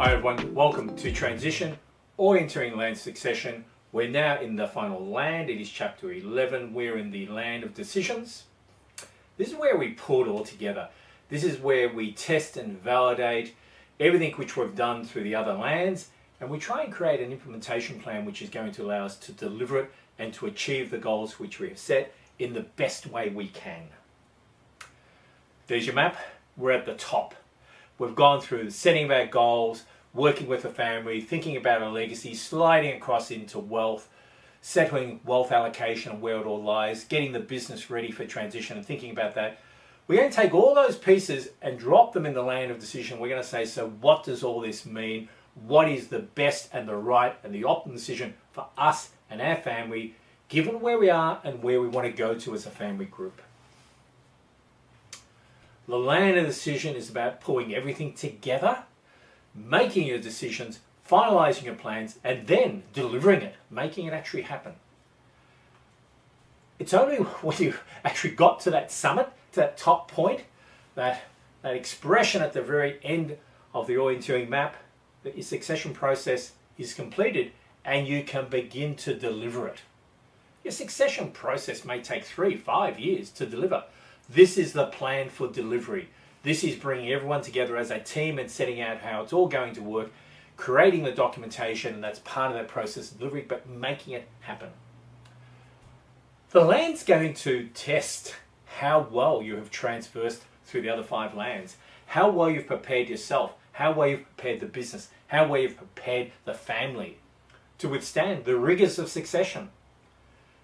Hi everyone, welcome to Transition, Orienteering Land Succession. We're now in the final land. It is chapter 11. We're in the land of decisions. This is where we pull it all together. This is where we test and validate everything which we've done through the other lands, and we try and create an implementation plan which is going to allow us to deliver it and to achieve the goals which we have set in the best way we can. There's your map. We're at the top. We've gone through the setting of our goals, working with the family, thinking about our legacy, sliding across into wealth, settling wealth allocation and where it all lies, getting the business ready for transition and thinking about that. We're going to take all those pieces and drop them in the land of decision. We're going to say, so what does all this mean? What is the best and the right and the optimum decision for us and our family, given where we are and where we want to go to as a family group? The land of decision is about pulling everything together, making your decisions, finalising your plans, and then delivering it, making it actually happen. It's only when you actually got to that summit, to that top point, that expression at the very end of the orienteering map, that your succession process is completed and you can begin to deliver it. Your succession process may take 3-5 years to deliver. This is the plan for delivery. This is bringing everyone together as a team and setting out how it's all going to work, creating the documentation, and that's part of that process of delivery, but making it happen. The land's going to test how well you have traversed through the other 5 lands, how well you've prepared yourself, how well you've prepared the business, how well you've prepared the family to withstand the rigours of succession.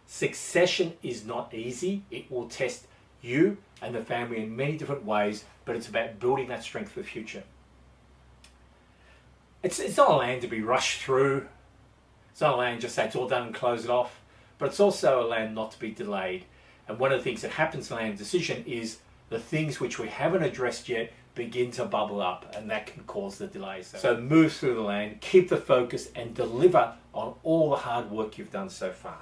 Succession is not easy. It will test you and the family in many different ways, but it's about building that strength for the future. It's not a land to be rushed through. It's not a land just say it's all done and close it off, but it's also a land not to be delayed. And one of the things that happens in land decision is the things which we haven't addressed yet begin to bubble up, and that can cause the delays. So move through the land, keep the focus, and deliver on all the hard work you've done so far.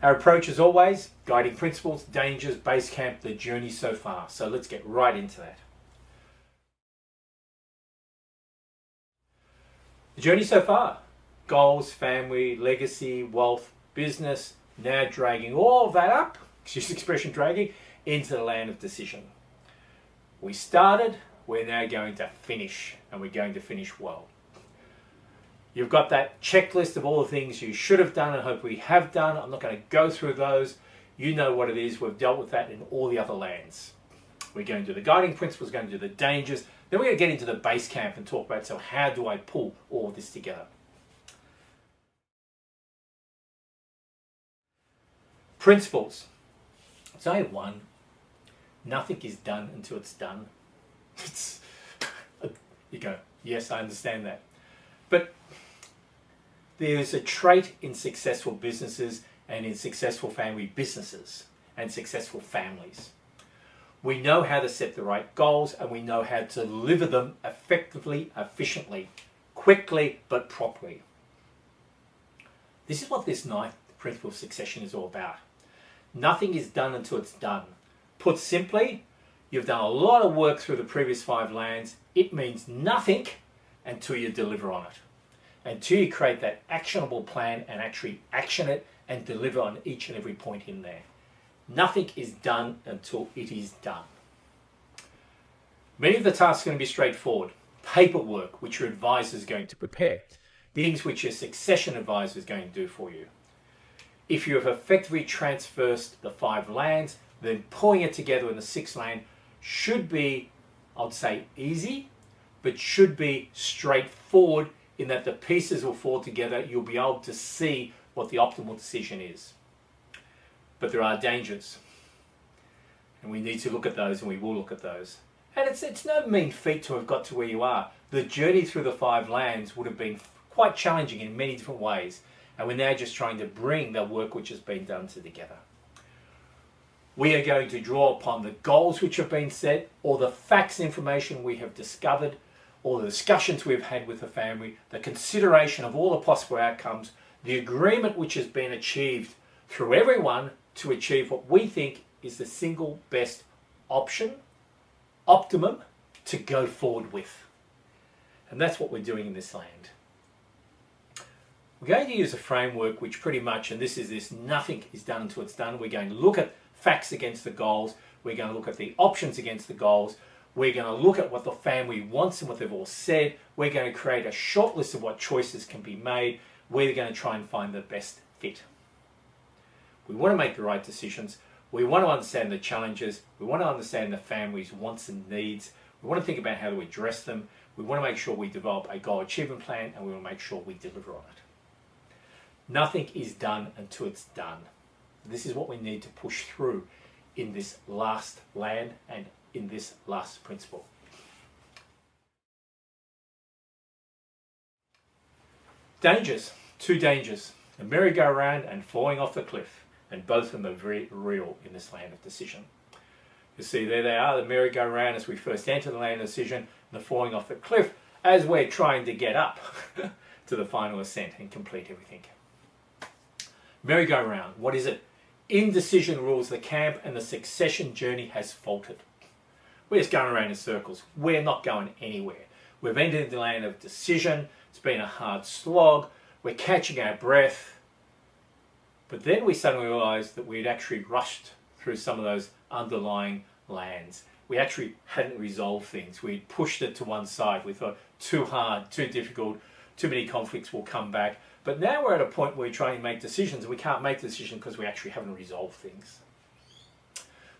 Our approach is always guiding principles, dangers, base camp, the journey so far. So let's get right into that. The journey so far: goals, family, legacy, wealth, business, now dragging all of that up, excuse the expression dragging, into the land of decision. We started, we're now going to finish, and we're going to finish well. You've got that checklist of all the things you should have done and hopefully have done. I'm not going to go through those. You know what it is. We've dealt with that in all the other lands. We're going to do the guiding principles, going to do the dangers. Then we're going to get into the base camp and talk about, so how do I pull all of this together? Principles. It's only one. Nothing is done until it's done. You go, yes, I understand that. But there's a trait in successful businesses and in successful family businesses and successful families. We know how to set the right goals, and we know how to deliver them effectively, efficiently, quickly, but properly. This is what this 9th principle of succession is all about. Nothing is done until it's done. Put simply, you've done a lot of work through the previous 5 lands. It means nothing until you deliver on it, until you create that actionable plan and actually action it and deliver on each and every point in there. Nothing is done until it is done. Many of the tasks are going to be straightforward. Paperwork, which your advisor is going to prepare. Things which your succession advisor is going to do for you. If you have effectively traversed the 5 lands, then pulling it together in the 6th land should be, I'd say, easy, but should be straightforward in that the pieces will fall together. You'll be able to see what the optimal decision is. But there are dangers, and we need to look at those, and we will look at those. And it's no mean feat to have got to where you are. The journey through the 5 lands would have been quite challenging in many different ways, and we're now just trying to bring the work which has been done together. We are going to draw upon the goals which have been set, or the facts and information we have discovered, or the discussions we've had with the family, the consideration of all the possible outcomes, the agreement which has been achieved through everyone to achieve what we think is the single best option, optimum, to go forward with. And that's what we're doing in this land. We're going to use a framework which pretty much, and this is this, nothing is done until it's done. We're going to look at facts against the goals. We're going to look at the options against the goals. We're going to look at what the family wants and what they've all said. We're going to create a short list of what choices can be made. We're going to try and find the best fit. We want to make the right decisions. We want to understand the challenges. We want to understand the family's wants and needs. We want to think about how to address them. We want to make sure we develop a goal achievement plan, and we want to make sure we deliver on it. Nothing is done until it's done. This is what we need to push through in this last land and in this last principle. Dangers, two dangers, a merry-go-round and falling off the cliff, and both of them are very real in this land of decision. You see, there they are, the merry-go-round as we first enter the land of decision, and the falling off the cliff as we're trying to get up to the final ascent and complete everything. Merry-go-round, what is it? Indecision rules the camp and the succession journey has faltered. We're just going around in circles. We're not going anywhere. We've entered the land of decision. It's been a hard slog. We're catching our breath. But then we suddenly realised that we'd actually rushed through some of those underlying lands. We actually hadn't resolved things. We'd pushed it to one side. We thought, too hard, too difficult, too many conflicts will come back. But now we're at a point where we're trying to make decisions, and we can't make decisions because we actually haven't resolved things.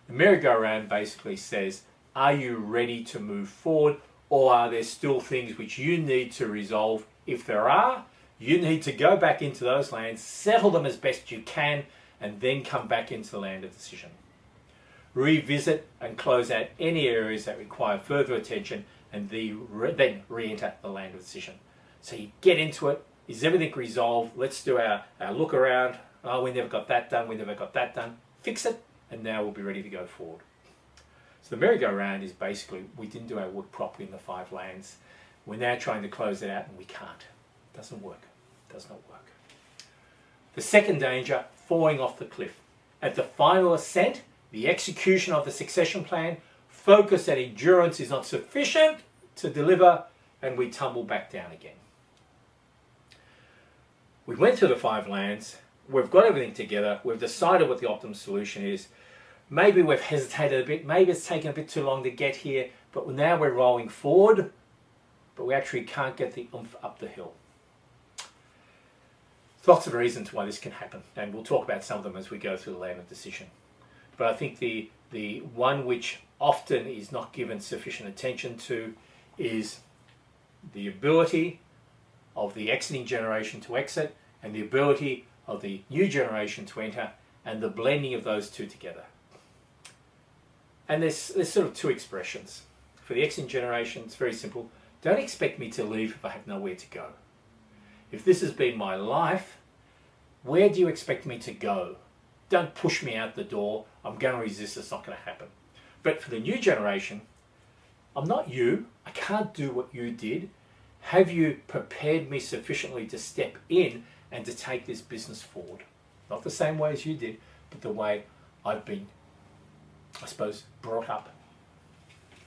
The merry-go-round basically says, are you ready to move forward, or are there still things which you need to resolve? If there are, you need to go back into those lands, settle them as best you can, and then come back into the land of decision. Revisit and close out any areas that require further attention, and then re-enter the land of decision. So you get into it. Is everything resolved? Let's do our look around. Oh, we never got that done. We never got that done. Fix it, and now we'll be ready to go forward. So the merry-go-round is basically, we didn't do our work properly in the 5 lands. We're now trying to close it out, and we can't. It doesn't work. It does not work. The second danger, falling off the cliff. At the final ascent, the execution of the succession plan, focus and endurance is not sufficient to deliver, and we tumble back down again. We went through the 5 lands, we've got everything together, we've decided what the optimum solution is. Maybe we've hesitated a bit, maybe it's taken a bit too long to get here, but now we're rolling forward, but we actually can't get the oomph up the hill. Lots of reasons why this can happen, and we'll talk about some of them as we go through the land of decision. But I think the one which often is not given sufficient attention to is the ability of the exiting generation to exit and the ability of the new generation to enter, and the blending of those two together. And there's sort of 2 expressions. For the exiting generation, it's very simple. Don't expect me to leave if I have nowhere to go. If this has been my life, where do you expect me to go? Don't push me out the door. I'm going to resist. It's not going to happen. But for the new generation, I'm not you. I can't do what you did. Have you prepared me sufficiently to step in and to take this business forward? Not the same way as you did, but the way I've been, I suppose, brought up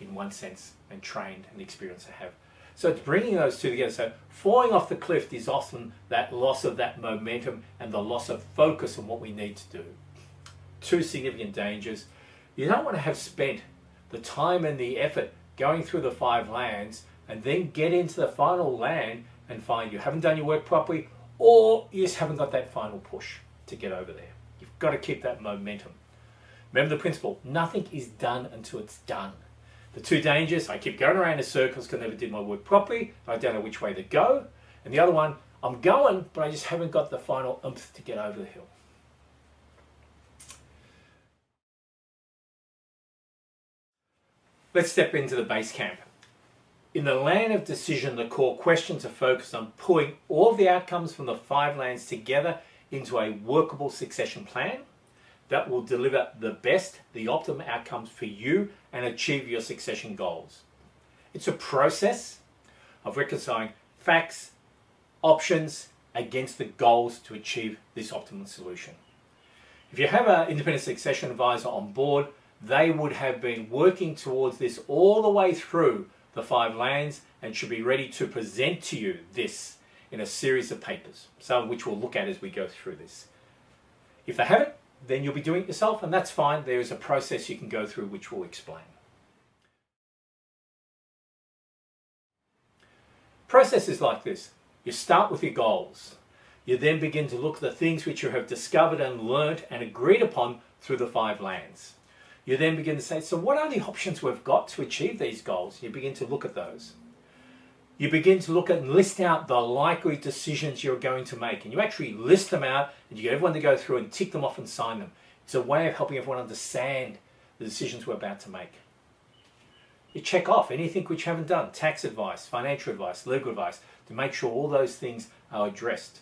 in one sense, and trained and experience I have. So it's bringing those two together. So falling off the cliff is often that loss of that momentum and the loss of focus on what we need to do. 2 significant dangers. You don't want to have spent the time and the effort going through the 5 lands and then get into the final land and find you haven't done your work properly, or you just haven't got that final push to get over there. You've got to keep that momentum. Remember the principle, nothing is done until it's done. The 2 dangers, I keep going around in circles because I never did my work properly, I don't know which way to go. And the other one, I'm going, but I just haven't got the final oomph to get over the hill. Let's step into the base camp. In the land of decision, the core questions are focused on pulling all of the outcomes from the 5 lands together into a workable succession plan that will deliver the best, the optimum outcomes for you and achieve your succession goals. It's a process of reconciling facts, options against the goals to achieve this optimum solution. If you have an independent succession advisor on board, they would have been working towards this all the way through the 5 lands and should be ready to present to you this in a series of papers, some of which we'll look at as we go through this. If they haven't, then you'll be doing it yourself, and that's fine. There is a process you can go through which we'll explain. Process is like this. You start with your goals. You then begin to look at the things which you have discovered and learnt and agreed upon through the 5 lands. You then begin to say, so what are the options we've got to achieve these goals? You begin to look at those. You begin to look at and list out the likely decisions you're going to make. And you actually list them out and you get everyone to go through and tick them off and sign them. It's a way of helping everyone understand the decisions we're about to make. You check off anything which you haven't done, tax advice, financial advice, legal advice, to make sure all those things are addressed.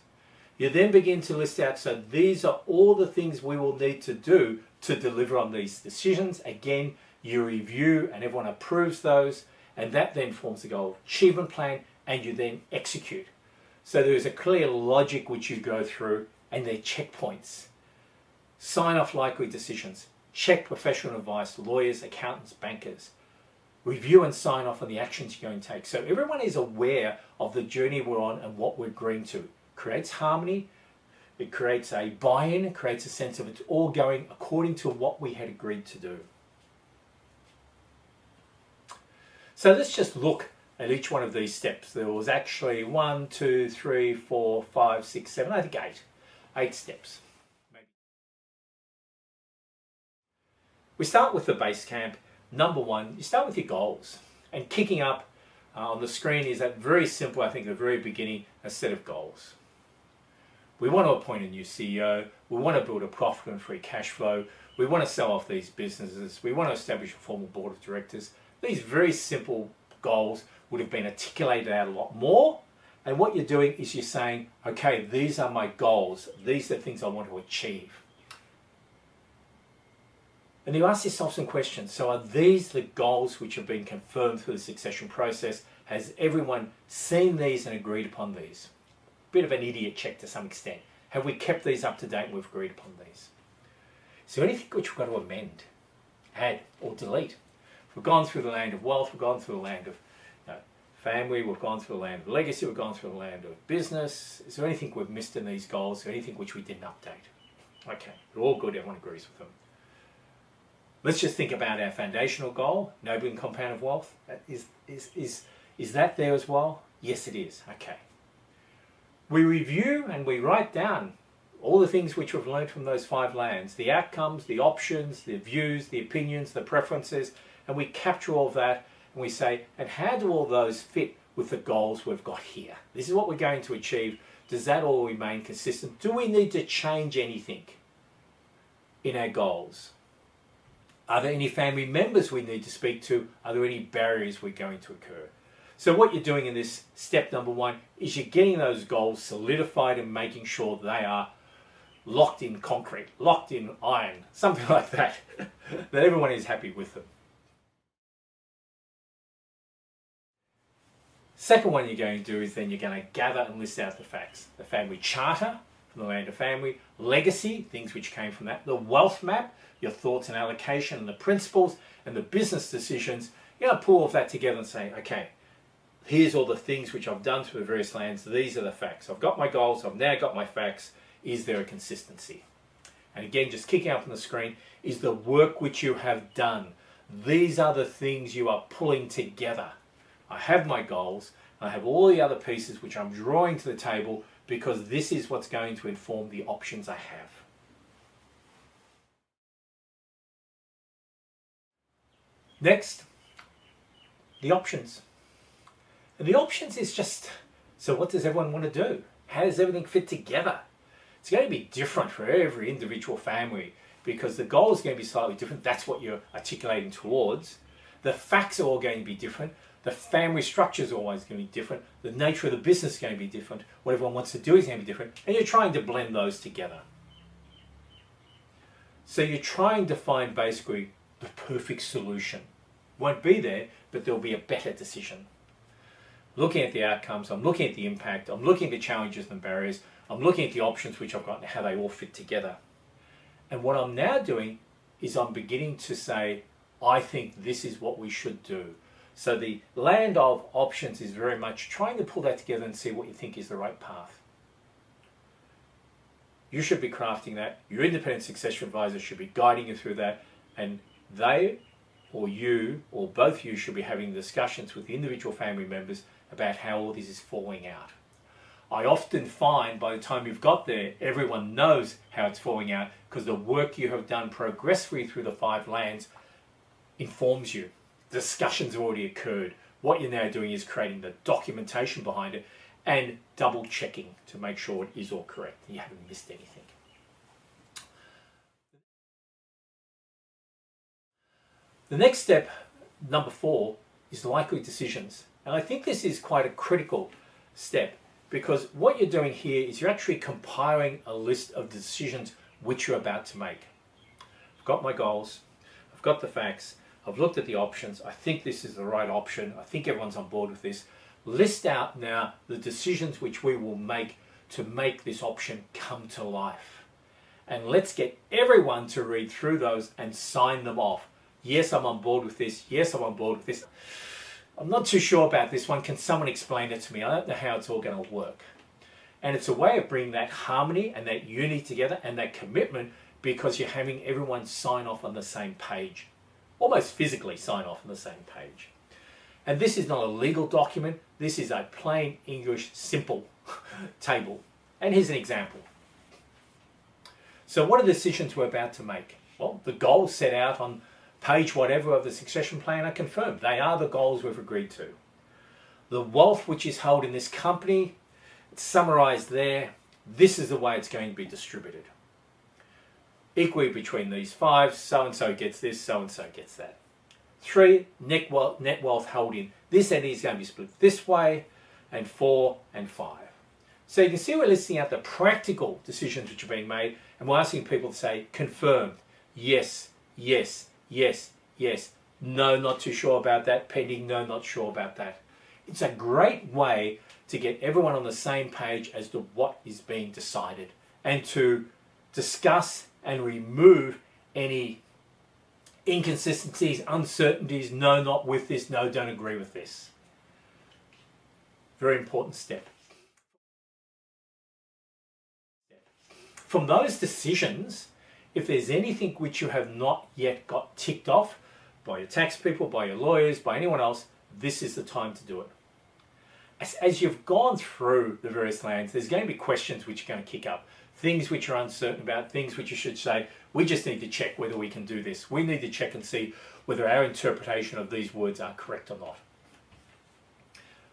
You then begin to list out, so these are all the things we will need to do to deliver on these decisions. Again, you review and everyone approves those, and that then forms the goal achievement plan, and you then execute. So there is a clear logic which you go through, and they're checkpoints. Sign off likely decisions, check professional advice, lawyers, accountants, bankers. Review and sign off on the actions you're going to take. So everyone is aware of the journey we're on and what we're agreeing to. It creates harmony, it creates a buy-in, it creates a sense of it's all going according to what we had agreed to do. So let's just look at each one of these steps. There was actually 1, 2, 3, 4, 5, 6, 7, I think 8. 8 steps. Maybe. We start with the base camp. Number 1, you start with your goals. And kicking up on the screen is that very simple, I think at the very beginning, a set of goals. We want to appoint a new CEO. We want to build a profitable and free cash flow. We want to sell off these businesses. We want to establish a formal board of directors. These very simple goals would have been articulated out a lot more. And what you're doing is you're saying, okay, these are my goals. These are the things I want to achieve. And you ask yourself some questions. So are these the goals which have been confirmed through the succession process? Has everyone seen these and agreed upon these? Bit of an idiot check to some extent. Have we kept these up to date and we've agreed upon these? Is there anything which we've got to amend, add or delete? We've gone through the land of wealth, we've gone through the land of family, we've gone through the land of legacy, we've gone through the land of business. Is there anything we've missed in these goals? Is there anything which we didn't update? Okay, they're all good, everyone agrees with them. Let's just think about our foundational goal, noble and compound wealth. Is that there as well? Yes, it is. Okay. We review and we write down all the things which we've learned from those 5 lands, the outcomes, the options, the views, the opinions, the preferences, and we capture all of that and we say, and how do all those fit with the goals we've got here? This is what we're going to achieve. Does that all remain consistent? Do we need to change anything in our goals? Are there any family members we need to speak to? Are there any barriers we're going to occur? So what you're doing in this step number 1 is you're getting those goals solidified and making sure they are locked in concrete, locked in iron, something like that, that everyone is happy with them. Second one you're going to do is then you're going to gather and list out the facts. The family charter from the land of family, legacy, things which came from that, the wealth map, your thoughts and allocation and the principles and the business decisions. You're going to pull all of that together and say, okay, here's all the things which I've done through the various lands. These are the facts. I've got my goals. I've now got my facts. Is there a consistency? And again, just kicking up on the screen is the work which you have done. These are the things you are pulling together. I have my goals. I have all the other pieces which I'm drawing to the table because this is what's going to inform the options I have. Next, the options. And the options is just, so what does everyone want to do? How does everything fit together? It's going to be different for every individual family because the goal is going to be slightly different. That's what you're articulating towards. The facts are all going to be different. The family structure is always going to be different. The nature of the business is going to be different. What everyone wants to do is going to be different. And you're trying to blend those together. So you're trying to find basically the perfect solution. Won't be there, but there'll be a better decision. Looking at the outcomes, I'm looking at the impact, I'm looking at the challenges and barriers, I'm looking at the options which I've got and how they all fit together. And what I'm now doing is I'm beginning to say, I think this is what we should do. So the land of options is very much trying to pull that together and see what you think is the right path. You should be crafting that. Your independent succession advisor should be guiding you through that, and they or you or both you should be having discussions with the individual family members about how all this is falling out. I often find by the time you've got there, everyone knows how it's falling out because the work you have done progressively through the 5 lands informs you. Discussions have already occurred. What you're now doing is creating the documentation behind it and double checking to make sure it is all correct and you haven't missed anything. The next step, number 4, is likely decisions. And I think this is quite a critical step because what you're doing here is you're actually compiling a list of decisions which you're about to make. I've got my goals, I've got the facts, I've looked at the options, I think this is the right option, I think everyone's on board with this. List out now the decisions which we will make to make this option come to life. And let's get everyone to read through those and sign them off. Yes, I'm on board with this. Yes, I'm on board with this. I'm not too sure about this one. Can someone explain it to me? I don't know how it's all going to work. And it's a way of bringing that harmony and that unity together and that commitment because you're having everyone sign off on the same page. Almost physically sign off on the same page. And this is not a legal document. This is a plain English simple table. And here's an example. So what are the decisions we're about to make? Well, the goals set out on page whatever of the succession plan are confirmed. They are the goals we've agreed to. The wealth which is held in this company, it's summarized there. This is the way it's going to be distributed. Equally between these 5, so-and-so gets this, so-and-so gets that. 3, net wealth held in this entity is going to be split this way, and 4 and 5. So you can see we're listing out the practical decisions which are being made, and we're asking people to say, confirmed, yes, yes, yes, yes, no, not too sure about that, pending, no, not sure about that. It's a great way to get everyone on the same page as to what is being decided and to discuss and remove any inconsistencies, uncertainties, no, not with this, no, don't agree with this. Very important step. From those decisions, if there's anything which you have not yet got ticked off by your tax people, by your lawyers, by anyone else, this is the time to do it. As you've gone through the various lands, there's going to be questions which are going to kick up. Things which you're uncertain about, things which you should say, we just need to check whether we can do this. We need to check and see whether our interpretation of these words are correct or not.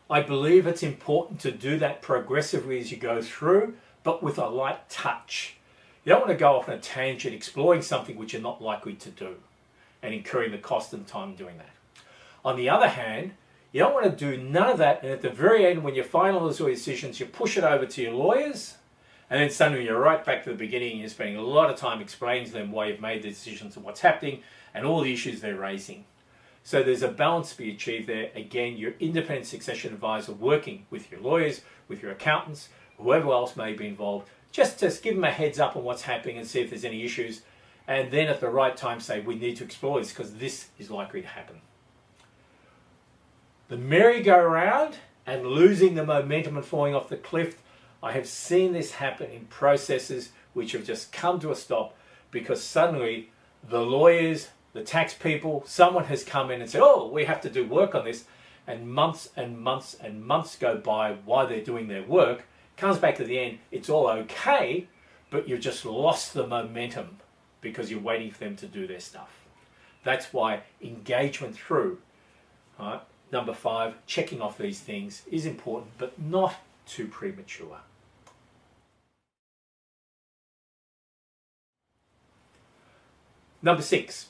I believe it's important to do that progressively as you go through, but with a light touch. You don't want to go off on a tangent exploring something which you're not likely to do and incurring the cost and time doing that. On the other hand, you don't want to do none of that and at the very end when you finalise all your decisions, you push it over to your lawyers and then suddenly you're right back to the beginning and you're spending a lot of time explaining to them why you've made the decisions and what's happening and all the issues they're raising. So there's a balance to be achieved there. Again, your independent succession advisor working with your lawyers, with your accountants, whoever else may be involved, just to give them a heads up on what's happening and see if there's any issues. And then at the right time say, we need to explore this because this is likely to happen. The merry-go-round and losing the momentum and falling off the cliff, I have seen this happen in processes which have just come to a stop because suddenly the lawyers, the tax people, someone has come in and said, oh, we have to do work on this. And months and months and months go by while they're doing their work. Comes back to the end, it's all okay, but you've just lost the momentum because you're waiting for them to do their stuff. That's why engagement through, right? Number 5, checking off these things is important, but not too premature. Number 6.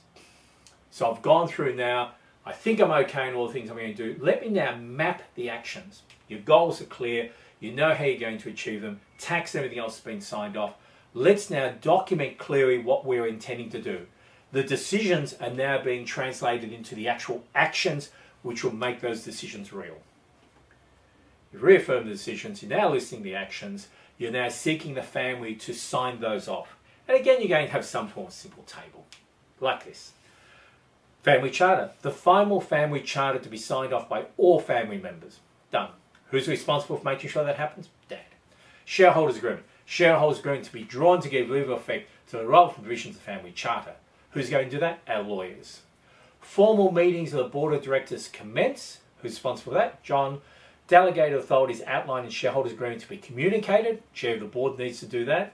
So I've gone through now, I think I'm okay in all the things I'm going to do. Let me now map the actions. Your goals are clear. You know how you're going to achieve them. Tax and everything else has been signed off. Let's now document clearly what we're intending to do. The decisions are now being translated into the actual actions which will make those decisions real. You've reaffirmed the decisions, you're now listing the actions, you're now seeking the family to sign those off. And again, you're going to have some form of simple table, like this. Family charter. The final family charter to be signed off by all family members. Done. Who's responsible for making sure that happens? Dad. Shareholders agreement. Shareholders agreement to be drawn to give legal effect to the relevant provisions of the family charter. Who's going to do that? Our lawyers. Formal meetings of the board of directors commence. Who's responsible for that? John. Delegated authorities outlined in shareholders agreement to be communicated. Chair of the board needs to do that.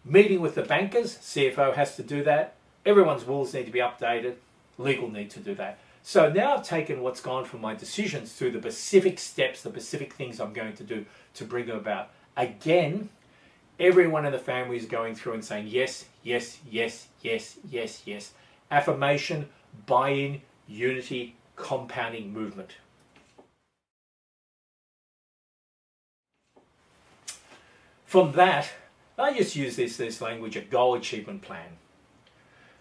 Meeting with the bankers. CFO has to do that. Everyone's wills need to be updated. Legal need to do that. So now I've taken what's gone from my decisions through the specific steps, the specific things I'm going to do to bring them about. Again, everyone in the family is going through and saying yes, yes, yes, yes, yes, yes. Affirmation, buy-in, unity, compounding movement. From that, I just use this language, a goal achievement plan.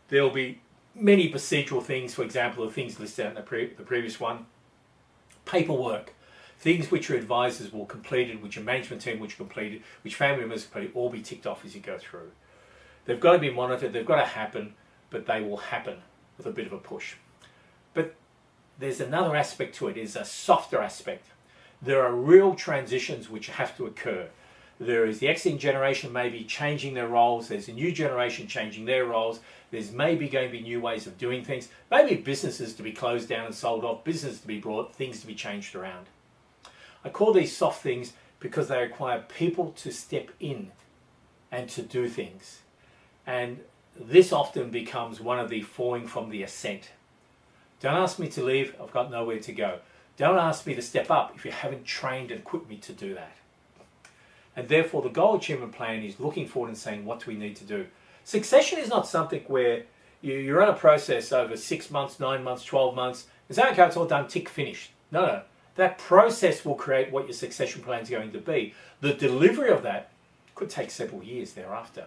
There'll be many procedural things, for example, the things listed out in the previous one. Paperwork, things which your advisors will completed, which your management team which completed, which family members completed, all be ticked off as you go through. They've got to be monitored, they've got to happen, but they will happen with a bit of a push. But there's another aspect to it, is a softer aspect. There are real transitions which have to occur. There is the exiting generation maybe changing their roles, there's a new generation changing their roles, there's maybe going to be new ways of doing things, maybe businesses to be closed down and sold off, businesses to be brought, things to be changed around. I call these soft things because they require people to step in and to do things. And this often becomes one of the falling from the ascent. Don't ask me to leave, I've got nowhere to go. Don't ask me to step up if you haven't trained and equipped me to do that. And therefore the goal achievement plan is looking forward and saying, what do we need to do? Succession is not something where you run a process over 6 months, 9 months, 12 months, and say, okay, it's all done, tick, finished. No. That process will create what your succession plan is going to be. The delivery of that could take several years thereafter.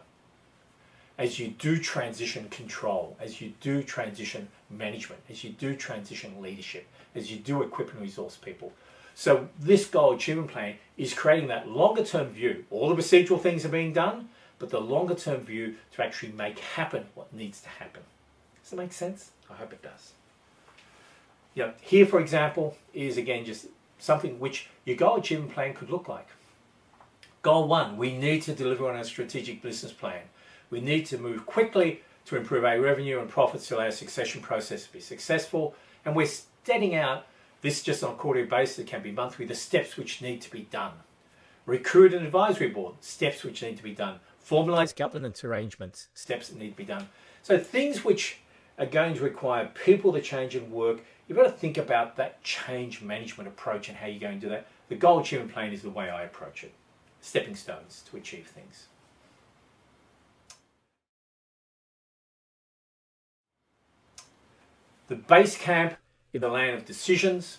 As you do transition control, as you do transition management, as you do transition leadership, as you do equip and resource people. So this goal achievement plan is creating that longer term view. All the procedural things are being done, but the longer term view to actually make happen what needs to happen. Does that make sense? I hope it does. Here, for example, is again just something which your goal achievement plan could look like. Goal 1, we need to deliver on our strategic business plan. We need to move quickly to improve our revenue and profits to allow our succession process to be successful. And we're setting out this just on a quarterly basis, it can be monthly, the steps which need to be done. Recruit an advisory board, steps which need to be done. Formalize governance arrangements, steps that need to be done. So things which are going to require people to change and work, you've got to think about that change management approach and how you're going to do that. The goal achievement plan is the way I approach it. Stepping stones to achieve things. The base camp is the land of decisions.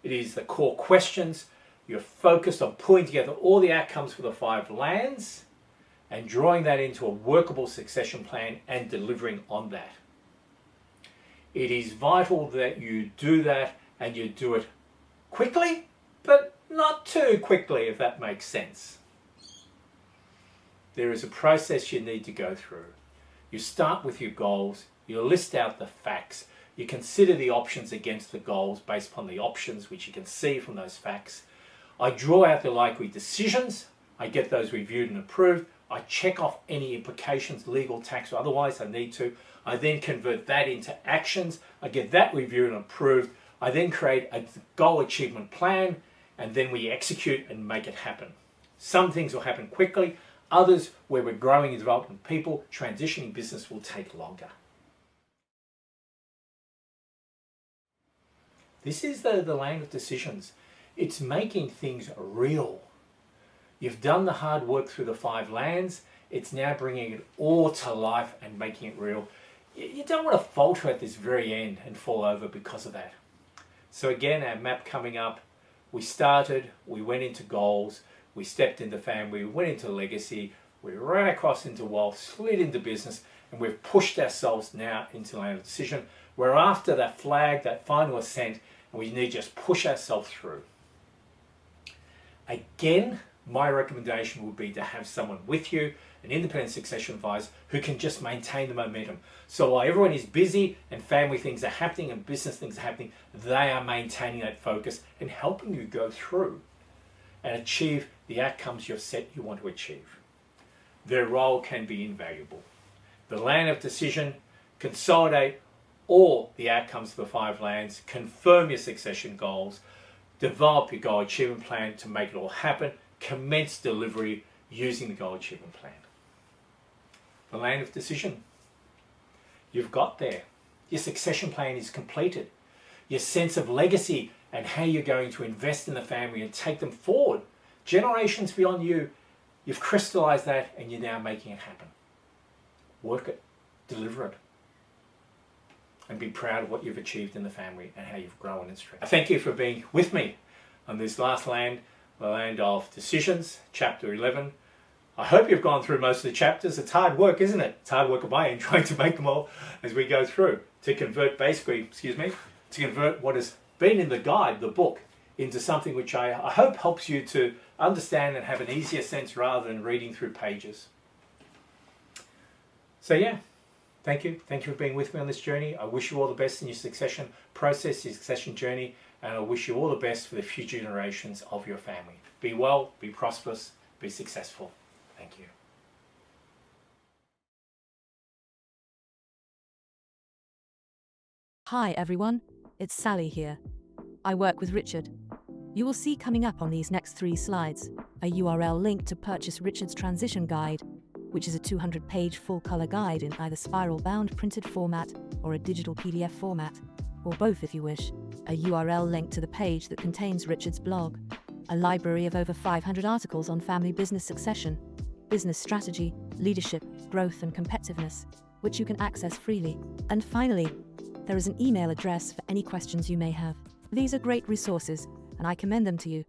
It is the core questions. You're focused on pulling together all the outcomes for the 5 lands and drawing that into a workable succession plan and delivering on that. It is vital that you do that and you do it quickly, but not too quickly, if that makes sense. There is a process you need to go through. You start with your goals, you list out the facts, you consider the options against the goals based upon the options which you can see from those facts. I draw out the likely decisions, I get those reviewed and approved, I check off any implications, legal, tax or otherwise I need to. I then convert that into actions, I get that reviewed and approved, I then create a goal achievement plan and then we execute and make it happen. Some things will happen quickly, others where we're growing and developing people, transitioning business will take longer. This is the land of decisions. It's making things real. You've done the hard work through the 5 lands. It's now bringing it all to life and making it real. You don't want to falter at this very end and fall over because of that. So again, our map coming up, we started, we went into goals, we stepped into family, we went into legacy, we ran across into wealth, slid into business, and we've pushed ourselves now into land of decision. We're after that flag, that final ascent, and we need to just push ourselves through. Again, my recommendation would be to have someone with you, an independent succession advisor who can just maintain the momentum. So while everyone is busy and family things are happening and business things are happening, they are maintaining that focus and helping you go through and achieve the outcomes you've set you want to achieve. Their role can be invaluable. The land of decision, consolidate all the outcomes of the 5 lands, confirm your succession goals, develop your goal achievement plan to make it all happen, commence delivery using the goal achievement plan. The land of decision. You've got there. Your succession plan is completed. Your sense of legacy and how you're going to invest in the family and take them forward, generations beyond you, you've crystallized that and you're now making it happen. Work it, deliver it, and be proud of what you've achieved in the family and how you've grown and strengthened. I thank you for being with me on this last land, the land of decisions, chapter 11. I hope you've gone through most of the chapters. It's hard work, isn't it? It's hard work of my end trying to make them all as we go through to convert to convert what has been in the guide, the book, into something which I hope helps you to understand and have an easier sense rather than reading through pages. So yeah, thank you. Thank you for being with me on this journey. I wish you all the best in your succession process, your succession journey, and I wish you all the best for the future generations of your family. Be well, be prosperous, be successful. Thank you. Hi everyone, it's Sally here. I work with Richard. You will see coming up on these next 3 slides a URL link to purchase Richard's transition guide, which is a 200-page full-color guide in either spiral-bound printed format or a digital PDF format, or both if you wish. A URL link to the page that contains Richard's blog, a library of over 500 articles on family business succession, business strategy, leadership, growth and competitiveness, which you can access freely. And finally, there is an email address for any questions you may have. These are great resources, and I commend them to you.